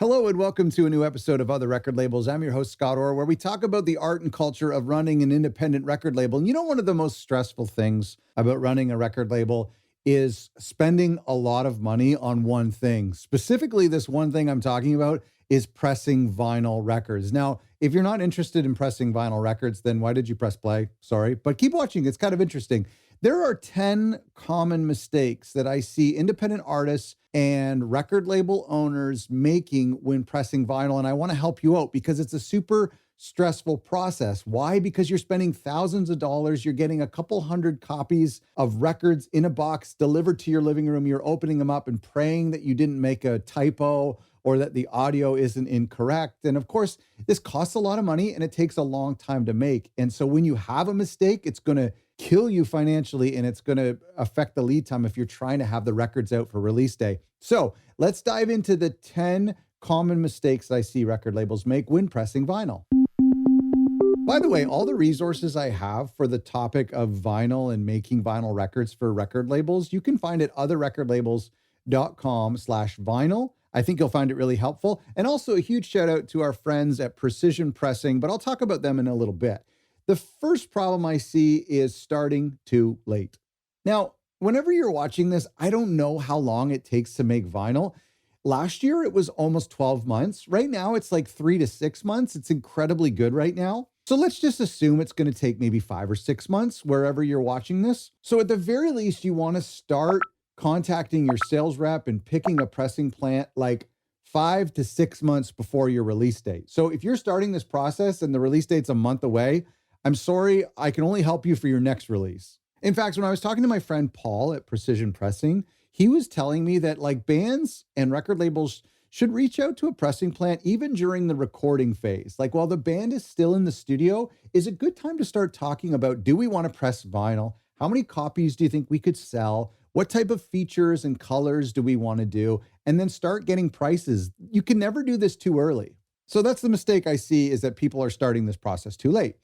Hello and welcome to a new episode of Other Record Labels. I'm your host, Scott Orr, where we talk about the art and culture of running an independent record label. And you know, one of the most stressful things about running a record label is spending a lot of money on one thing. Specifically, this one thing I'm talking about is pressing vinyl records. Now, if you're not interested in pressing vinyl records, then why did you press play? Sorry, but keep watching. It's kind of interesting. There are 10 common mistakes that I see independent artists and record label owners making when pressing vinyl. And I want to help you out because it's a super stressful process. Why? Because you're spending thousands of dollars. You're getting a couple hundred copies of records in a box delivered to your living room. You're opening them up and praying that you didn't make a typo or that the audio isn't incorrect. And of course, this costs a lot of money and it takes a long time to make. And so when you have a mistake, it's going to kill you financially and it's going to affect the lead time if you're trying to have the records out for release day. So let's dive into the 10 common mistakes I see record labels make when pressing vinyl. By the way, all the resources I have for the topic of vinyl and making vinyl records for record labels, you can find at otherrecordlabels.com/vinyl. I think you'll find it really helpful. And also a huge shout out to our friends at Precision Pressing, but I'll talk about them in a little bit. The first problem I see is starting too late. Now, whenever you're watching this, I don't know how long it takes to make vinyl. Last year, it was almost 12 months. Right now, it's like 3 to 6 months. It's incredibly good right now. So let's just assume it's going to take maybe 5 or 6 months wherever you're watching this. So at the very least, you want to start contacting your sales rep and picking a pressing plant like 5 to 6 months before your release date. So if you're starting this process and the release date's a month away, I'm sorry, I can only help you for your next release. In fact, when I was talking to my friend Paul at Precision Pressing, he was telling me that like bands and record labels should reach out to a pressing plant even during the recording phase. Like while the band is still in the studio, is a good time to start talking about, do we want to press vinyl? How many copies do you think we could sell? What type of features and colors do we want to do? And then start getting prices. You can never do this too early. So that's the mistake I see, is that people are starting this process too late.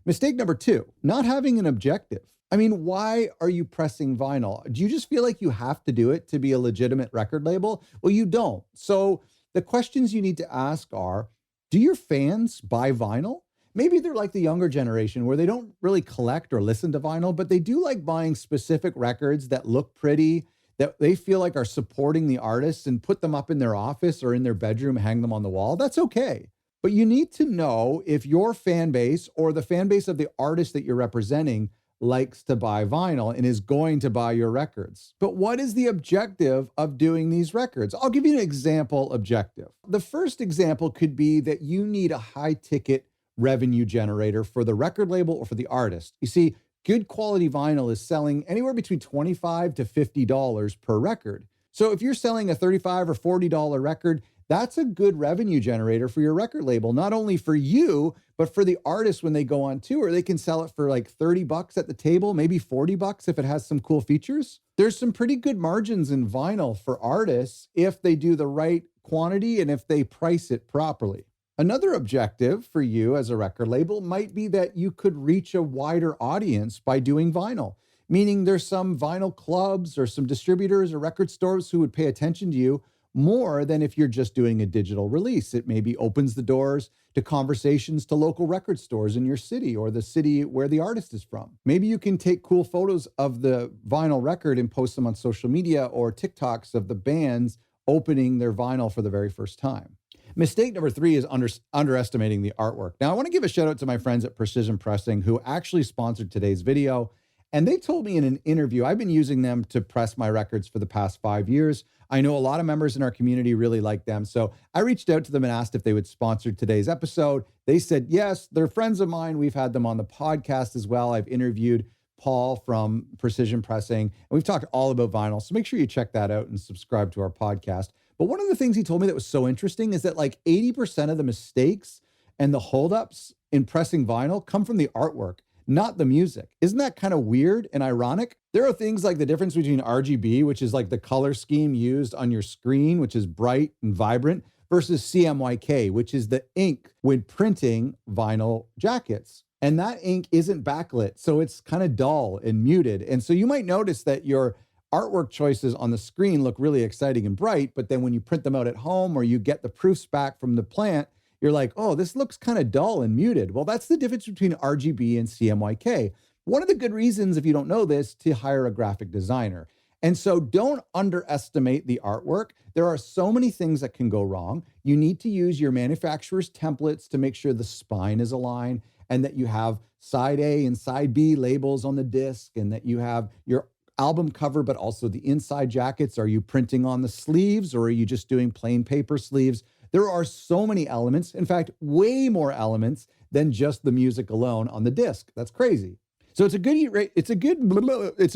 Mistake number 2, not having an objective. I mean, why are you pressing vinyl? Do you just feel like you have to do it to be a legitimate record label? Well, you don't. So the questions you need to ask are, do your fans buy vinyl? Maybe they're like the younger generation where they don't really collect or listen to vinyl, but they do like buying specific records that look pretty, that they feel like are supporting the artists, and put them up in their office or in their bedroom, hang them on the wall. That's okay. But you need to know if your fan base or the fan base of the artist that you're representing likes to buy vinyl and is going to buy your records. But what is the objective of doing these records? I'll give you an example objective. The first example could be that you need a high ticket revenue generator for the record label or for the artist. You see, good quality vinyl is selling anywhere between $25 to $50 per record. So if you're selling a $35 or $40 record, that's a good revenue generator for your record label, not only for you, but for the artist when they go on tour. They can sell it for like $30 at the table, maybe $40 if it has some cool features. There's some pretty good margins in vinyl for artists if they do the right quantity and if they price it properly. Another objective for you as a record label might be that you could reach a wider audience by doing vinyl, meaning there's some vinyl clubs or some distributors or record stores who would pay attention to you more than if you're just doing a digital release. It maybe opens the doors to conversations to local record stores in your city or the city where the artist is from. Maybe you can take cool photos of the vinyl record and post them on social media or TikToks of the bands opening their vinyl for the very first time. Mistake number 3 is underestimating the artwork. Now, I want to give a shout out to my friends at Precision Pressing who actually sponsored today's video. And they told me in an interview, I've been using them to press my records for the past 5 years. I know a lot of members in our community really like them. So I reached out to them and asked if they would sponsor today's episode. They said, yes, they're friends of mine. We've had them on the podcast as well. I've interviewed Paul from Precision Pressing, and we've talked all about vinyl. So make sure you check that out and subscribe to our podcast. But one of the things he told me that was so interesting is that like 80% of the mistakes and the holdups in pressing vinyl come from the artwork, not the music. Isn't that kind of weird and ironic? There are things like the difference between RGB, which is like the color scheme used on your screen, which is bright and vibrant, versus CMYK, which is the ink when printing vinyl jackets. And that ink isn't backlit, so it's kind of dull and muted. And so you might notice that your artwork choices on the screen look really exciting and bright, but then when you print them out at home or you get the proofs back from the plant, you're like, oh, this looks kind of dull and muted. Well, that's the difference between RGB and CMYK. One of the good reasons, if you don't know this, to hire a graphic designer. And so don't underestimate the artwork. There are so many things that can go wrong. You need to use your manufacturer's templates to make sure the spine is aligned and that you have side A and side B labels on the disc and that you have your album cover, but also the inside jackets. Are you printing on the sleeves or are you just doing plain paper sleeves? There are so many elements. In fact, way more elements than just the music alone on the disc. That's crazy. So it's a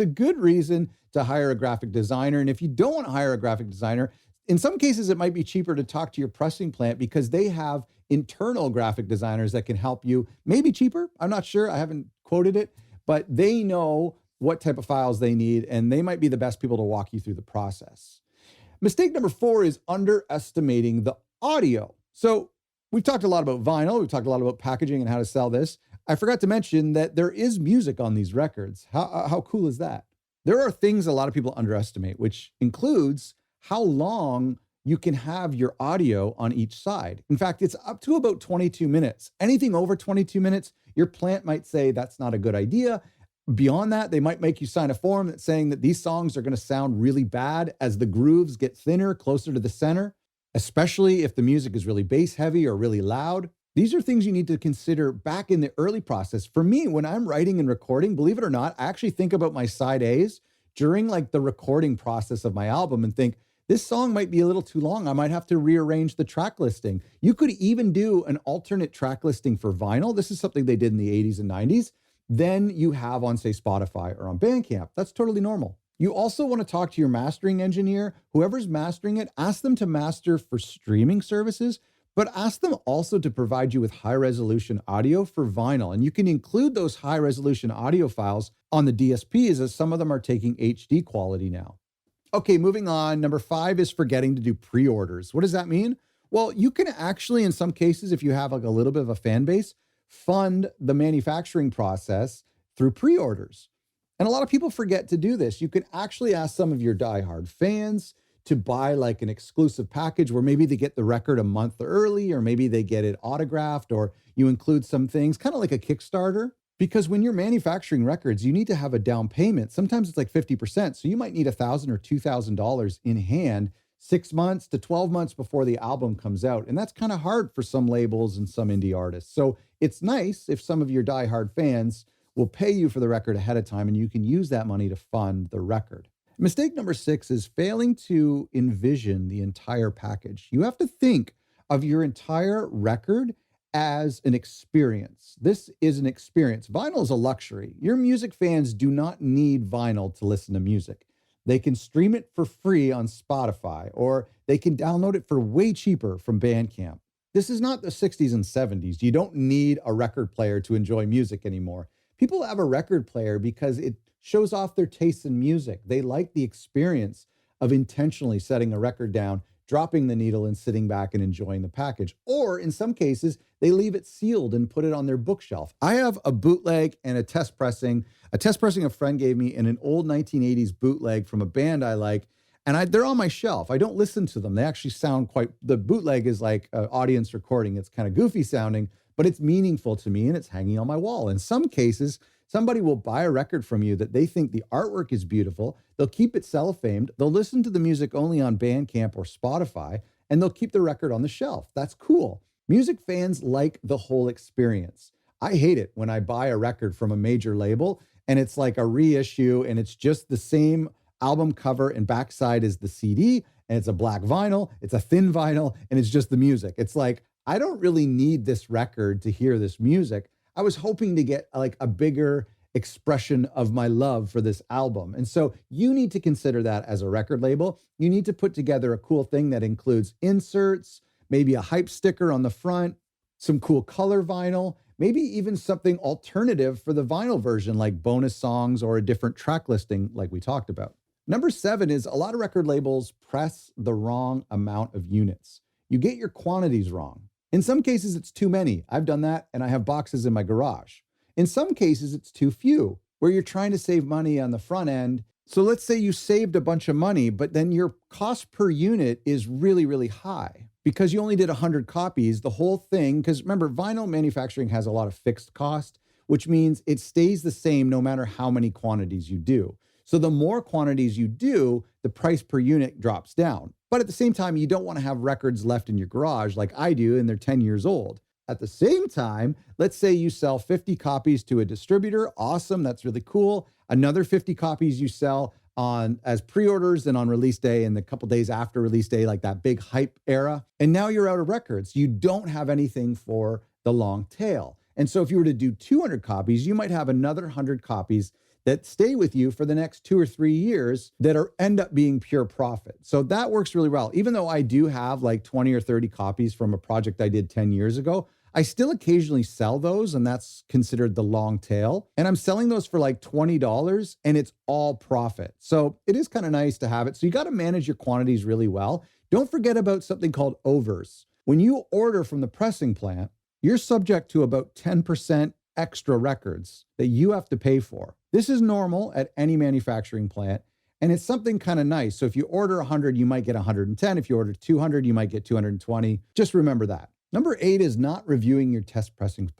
good reason to hire a graphic designer. And if you don't want to hire a graphic designer, in some cases it might be cheaper to talk to your pressing plant because they have internal graphic designers that can help you. Maybe cheaper. I'm not sure. I haven't quoted it, but they know what type of files they need, and they might be the best people to walk you through the process. Mistake number 4 is underestimating the audio. So we've talked a lot about vinyl. We've talked a lot about packaging and how to sell this. I forgot to mention that there is music on these records. How cool is that? There are things a lot of people underestimate, which includes how long you can have your audio on each side. In fact, it's up to about 22 minutes. Anything over 22 minutes, your plant might say that's not a good idea. Beyond that, they might make you sign a form that's saying that these songs are going to sound really bad as the grooves get thinner, closer to the center, especially if the music is really bass heavy or really loud. These are things you need to consider back in the early process. For me, when I'm writing and recording, believe it or not, I actually think about my side A's during like the recording process of my album and think, this song might be a little too long. I might have to rearrange the track listing. You could even do an alternate track listing for vinyl. This is something they did in the 80s and 90s. Than you have on, say, Spotify or on Bandcamp. That's totally normal. You also want to talk to your mastering engineer. Whoever's mastering it, ask them to master for streaming services, but ask them also to provide you with high-resolution audio for vinyl. And you can include those high-resolution audio files on the DSPs, as some of them are taking HD quality now. Okay, moving on. Number 5 is forgetting to do pre-orders. What does that mean? Well, you can actually, in some cases, if you have like a little bit of a fan base, fund the manufacturing process through pre-orders. And a lot of people forget to do this. You can actually ask some of your diehard fans to buy like an exclusive package where maybe they get the record a month early, or maybe they get it autographed, or you include some things, kind of like a Kickstarter. Because when you're manufacturing records, you need to have a down payment. Sometimes it's like 50%. So you might need $1,000 or $2,000 in hand 6 months to 12 months before the album comes out. And that's kind of hard for some labels and some indie artists. So it's nice if some of your diehard fans will pay you for the record ahead of time and you can use that money to fund the record. Mistake number 6 is failing to envision the entire package. You have to think of your entire record as an experience. This is an experience. Vinyl is a luxury. Your music fans do not need vinyl to listen to music. They can stream it for free on Spotify, or they can download it for way cheaper from Bandcamp. This is not the 60s and 70s. You don't need a record player to enjoy music anymore. People have a record player because it shows off their tastes in music. They like the experience of intentionally setting a record down, dropping the needle and sitting back and enjoying the package. Or in some cases, they leave it sealed and put it on their bookshelf. I have a bootleg and a test pressing. A test pressing a friend gave me in an old 1980s bootleg from a band I like, and they're on my shelf. I don't listen to them. They actually sound the bootleg is like an audience recording. It's kind of goofy sounding, but it's meaningful to me and it's hanging on my wall. In some cases, somebody will buy a record from you that they think the artwork is beautiful. They'll keep it cellophaned. They'll listen to the music only on Bandcamp or Spotify, and they'll keep the record on the shelf. That's cool. Music fans like the whole experience. I hate it when I buy a record from a major label and it's like a reissue and it's just the same album cover and backside as the CD, and it's a black vinyl, it's a thin vinyl, and it's just the music. It's like, I don't really need this record to hear this music. I was hoping to get like a bigger expression of my love for this album. And so you need to consider that as a record label. You need to put together a cool thing that includes inserts, maybe a hype sticker on the front, some cool color vinyl, maybe even something alternative for the vinyl version, like bonus songs or a different track listing like we talked about. Number 7 is a lot of record labels press the wrong amount of units. You get your quantities wrong. In some cases, it's too many. I've done that, and I have boxes in my garage. In some cases, it's too few, where you're trying to save money on the front end So let's say you saved a bunch of money, but then your cost per unit is really, really high because you only did 100 copies. The whole thing, because remember, vinyl manufacturing has a lot of fixed cost, which means it stays the same no matter how many quantities you do. So the more quantities you do, the price per unit drops down. But at the same time, you don't want to have records left in your garage like I do, and they're 10 years old. At the same time, let's say you sell 50 copies to a distributor. Awesome. That's really cool. Another 50 copies you sell on as pre-orders and on release day and the couple days after release day, like that big hype era. And now you're out of records. You don't have anything for the long tail. And so if you were to do 200 copies, you might have another 100 copies that stay with you for the next 2 or 3 years that end up being pure profit. So that works really well. Even though I do have like 20 or 30 copies from a project I did 10 years ago, I still occasionally sell those, and that's considered the long tail. And I'm selling those for like $20, and it's all profit. So it is kind of nice to have it. So you got to manage your quantities really well. Don't forget about something called overs. When you order from the pressing plant, you're subject to about 10% extra records that you have to pay for. This is normal at any manufacturing plant, and it's something kind of nice. So if you order 100, you might get 110. If you order 200, you might get 220. Just remember that. Number 8 is not reviewing your test pressings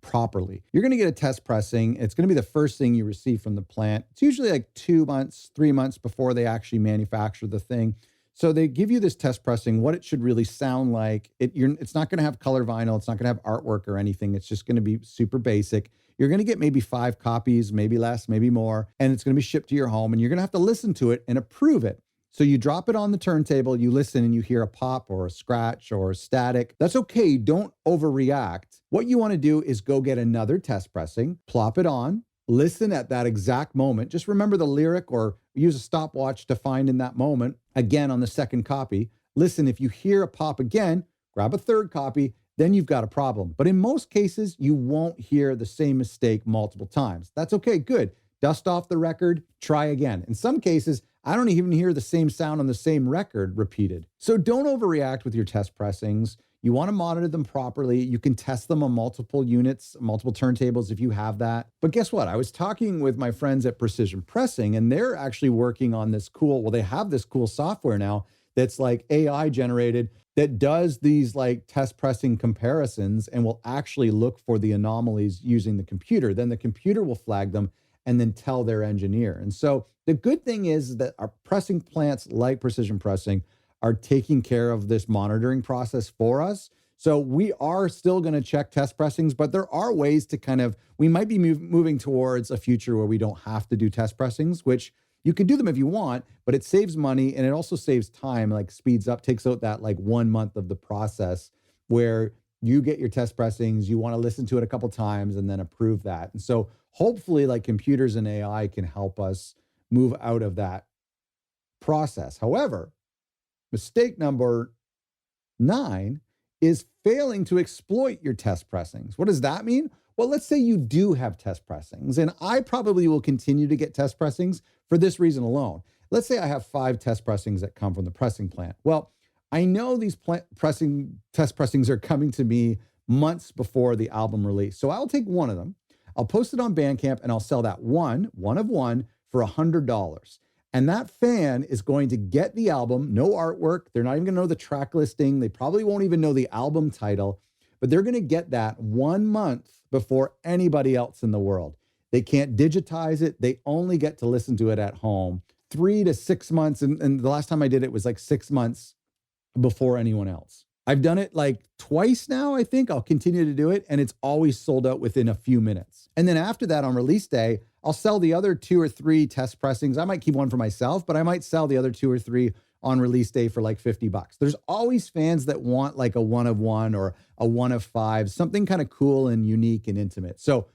properly. You're going to get a test pressing. It's going to be the first thing you receive from the plant. It's usually like 2 months, 3 months before they actually manufacture the thing. So they give you this test pressing, what it should really sound like. It's not going to have color vinyl. It's not going to have artwork or anything. It's just going to be super basic. You're going to get maybe 5 copies, maybe less, maybe more, and it's going to be shipped to your home, and you're going to have to listen to it and approve it. So you drop it on the turntable, you listen, and you hear a pop or a scratch or a static. That's okay. Don't overreact. What you want to do is go get another test pressing, plop it on, listen at that exact moment. Just remember the lyric or use a stopwatch to find in that moment. Again, on the second copy, listen. If you hear a pop again, grab a third copy, then you've got a problem. But in most cases, you won't hear the same mistake multiple times. That's okay. Good. Dust off the record, try again. In some cases, I don't even hear the same sound on the same record repeated. So don't overreact with your test pressings. You want to monitor them properly. You can test them on multiple units, multiple turntables if you have that. But guess what? I was talking with my friends at Precision Pressing, and they're actually working on this they have this cool software now that's like AI generated that does these like test pressing comparisons and will actually look for the anomalies using the computer. Then the computer will flag them and then tell their engineer. And so the good thing is that our pressing plants like Precision Pressing are taking care of this monitoring process for us. So we are still going to check test pressings, but there are ways to we might be moving towards a future where we don't have to do test pressings, which you can do them if you want, but it saves money and it also saves time, like speeds up, takes out that like 1 month of the process where you get your test pressings, you want to listen to it a couple times and then approve that. And so hopefully like computers and AI can help us move out of that process. However, mistake number 9 is failing to exploit your test pressings. What does that mean? Well, let's say you do have test pressings, and I probably will continue to get test pressings for this reason alone. Let's say I have 5 test pressings that come from the pressing plant. Well, I know these test pressings are coming to me months before the album release. So I'll take one of them, I'll post it on Bandcamp, and I'll sell that one of one for $100. And that fan is going to get the album, no artwork. They're not even going to know the track listing. They probably won't even know the album title, but they're going to get that 1 month before anybody else in the world. They can't digitize it. They only get to listen to it at home 3 to 6 months. And the last time I did it was like 6 months before anyone else. I've done it like twice now, I think. I'll continue to do it, and it's always sold out within a few minutes. And then after that, on release day, I'll sell the other 2 or 3 test pressings. I might keep one for myself, but I might sell the other 2 or 3 on release day for like $50. There's always fans that want like a 1 of 1 or a 1 of 5, something kind of cool and unique and intimate. So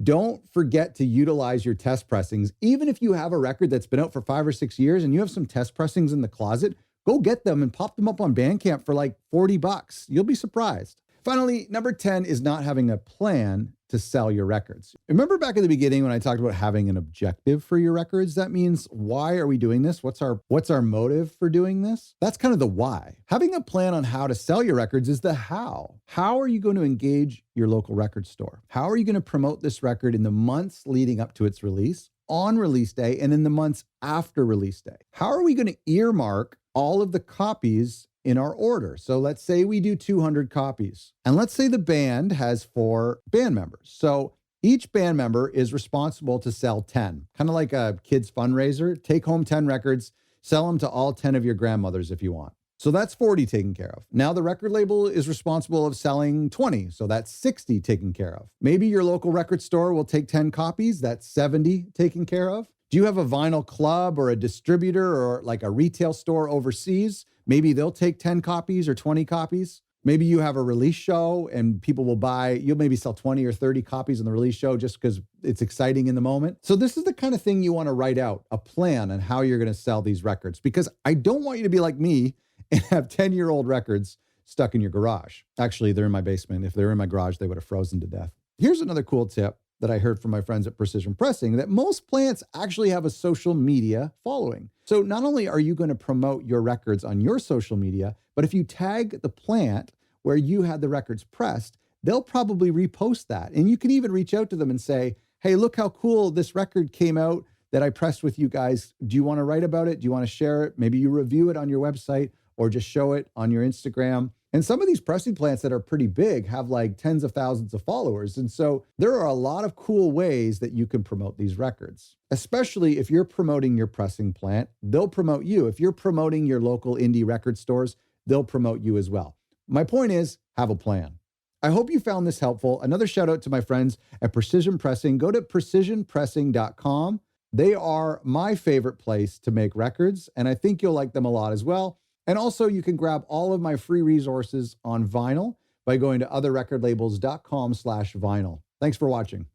don't forget to utilize your test pressings. Even if you have a record that's been out for 5 or 6 years and you have some test pressings in the closet, go get them and pop them up on Bandcamp for like $40. You'll be surprised. Finally, number 10 is not having a plan to sell your records. Remember back at the beginning when I talked about having an objective for your records? That means, why are we doing this? What's our motive for doing this? That's kind of the why. Having a plan on how to sell your records is the how. How are you going to engage your local record store? How are you going to promote this record in the months leading up to its release? on release day and in the months after release day. How are we going to earmark all of the copies in our order? So let's say we do 200 copies, and let's say the band has 4 band members. So each band member is responsible to sell 10, kind of like a kid's fundraiser. Take home 10 records, sell them to all 10 of your grandmothers if you want. So that's 40 taken care of. Now the record label is responsible of selling 20. So that's 60 taken care of. Maybe your local record store will take 10 copies. That's 70 taken care of. Do you have a vinyl club or a distributor or like a retail store overseas? Maybe they'll take 10 copies or 20 copies. Maybe you have a release show and people will buy, you'll maybe sell 20 or 30 copies on the release show just because it's exciting in the moment. So this is the kind of thing you want to write out, a plan on how you're going to sell these records, because I don't want you to be like me and have 10-year-old records stuck in your garage. Actually, they're in my basement. If they're in my garage, they would have frozen to death. Here's another cool tip that I heard from my friends at Precision Pressing, that most plants actually have a social media following. So not only are you going to promote your records on your social media, but if you tag the plant where you had the records pressed, they'll probably repost that. And you can even reach out to them and say, hey, look how cool this record came out that I pressed with you guys. Do you want to write about it? Do you want to share it? Maybe you review it on your website or just show it on your Instagram. And some of these pressing plants that are pretty big have like tens of thousands of followers. And so there are a lot of cool ways that you can promote these records, especially if you're promoting your pressing plant, they'll promote you. If you're promoting your local indie record stores, they'll promote you as well. My point is, have a plan. I hope you found this helpful. Another shout out to my friends at Precision Pressing. Go to precisionpressing.com. They are my favorite place to make records, and I think you'll like them a lot as well. And also, you can grab all of my free resources on vinyl by going to otherrecordlabels.com/vinyl. Thanks for watching.